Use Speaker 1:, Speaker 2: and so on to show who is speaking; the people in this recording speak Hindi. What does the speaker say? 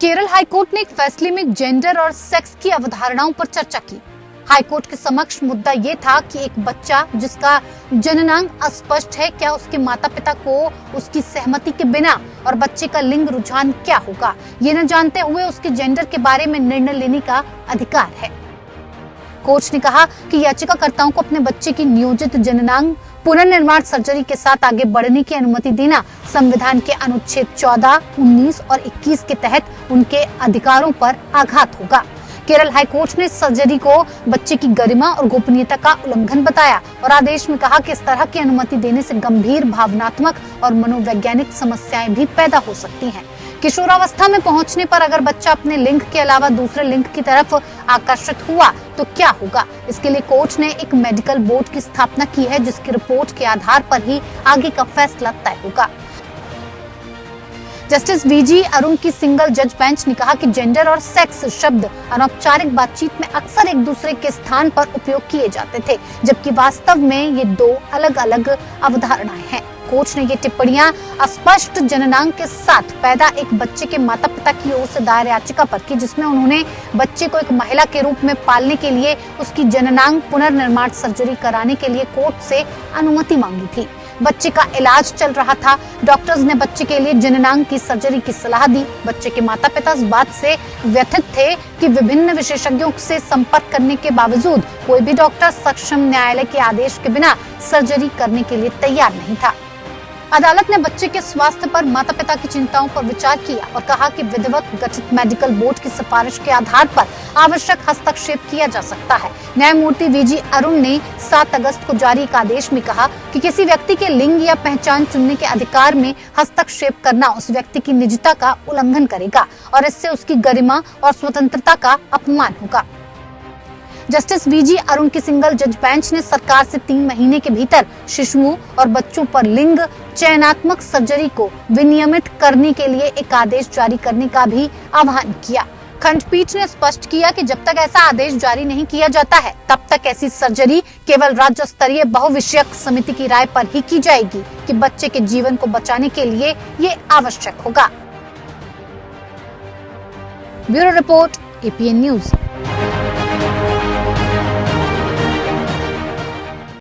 Speaker 1: केरल हाईकोर्ट ने एक फैसले में जेंडर और सेक्स की अवधारणाओं पर चर्चा की। हाईकोर्ट के समक्ष मुद्दा ये था कि एक बच्चा जिसका जननांग अस्पष्ट है, क्या उसके माता पिता को उसकी सहमति के बिना और बच्चे का लिंग रुझान क्या होगा, ये न जानते हुए उसके जेंडर के बारे में निर्णय लेने का अधिकार है। कोर्ट ने कहा कि याचिकाकर्ताओं को अपने बच्चे की नियोजित जननांग पुनर्निर्माण सर्जरी के साथ आगे बढ़ने की अनुमति देना संविधान के अनुच्छेद 14, 19 और 21 के तहत उनके अधिकारों पर आघात होगा। केरल हाईकोर्ट ने सर्जरी को बच्चे की गरिमा और गोपनीयता का उल्लंघन बताया और आदेश में कहा कि इस तरह की अनुमति देने से गंभीर भावनात्मक और मनोवैज्ञानिक समस्याएं भी पैदा हो सकती हैं। किशोरावस्था में पहुंचने पर अगर बच्चा अपने लिंग के अलावा दूसरे लिंग की तरफ आकर्षित हुआ तो क्या होगा? इसके लिए कोर्ट ने एक मेडिकल बोर्ड की स्थापना की है, जिसकी रिपोर्ट के आधार पर ही आगे का फैसला तय होगा। जस्टिस वीजी अरुण की सिंगल जज बेंच ने कहा कि जेंडर और सेक्स शब्द अनौपचारिक बातचीत में अक्सर एक दूसरे के स्थान पर उपयोग किए जाते थे, जबकि वास्तव में ये दो अलग अलग अवधारणाएं हैं। कोर्ट ने ये टिप्पणियां अस्पष्ट जननांग के साथ पैदा एक बच्चे के माता पिता की ओर से दायर याचिका पर की, जिसमें उन्होंने बच्चे को एक महिला के रूप में पालने के लिए उसकी जननांग पुनर्निर्माण सर्जरी कराने के लिए कोर्ट से अनुमति मांगी थी। बच्चे का इलाज चल रहा था। डॉक्टर्स ने बच्चे के लिए जननांग की सर्जरी की सलाह दी। बच्चे के माता पिता इस बात से व्यथित थे कि विभिन्न विशेषज्ञों से संपर्क करने के बावजूद कोई भी डॉक्टर सक्षम न्यायालय के आदेश के बिना सर्जरी करने के लिए तैयार नहीं था। अदालत ने बच्चे के स्वास्थ्य पर माता पिता की चिंताओं पर विचार किया और कहा कि विधिवत गठित मेडिकल बोर्ड की सिफारिश के आधार पर आवश्यक हस्तक्षेप किया जा सकता है। न्यायमूर्ति वीजी अरुण ने 7 अगस्त को जारी एक आदेश में कहा कि किसी व्यक्ति के लिंग या पहचान चुनने के अधिकार में हस्तक्षेप करना उस व्यक्ति की निजता का उल्लंघन करेगा और इससे उसकी गरिमा और स्वतंत्रता का अपमान होगा। जस्टिस वीजी अरुण की सिंगल जज बेंच ने सरकार से 3 महीने के भीतर शिशुओं और बच्चों पर लिंग चयनात्मक सर्जरी को विनियमित करने के लिए एक आदेश जारी करने का भी आह्वान किया। खंडपीठ ने स्पष्ट किया कि जब तक ऐसा आदेश जारी नहीं किया जाता है, तब तक ऐसी सर्जरी केवल राज्य स्तरीय बहुविषयक समिति की राय पर ही की जाएगी कि बच्चे के जीवन को बचाने के लिए ये आवश्यक होगा। Bureau report, APN news.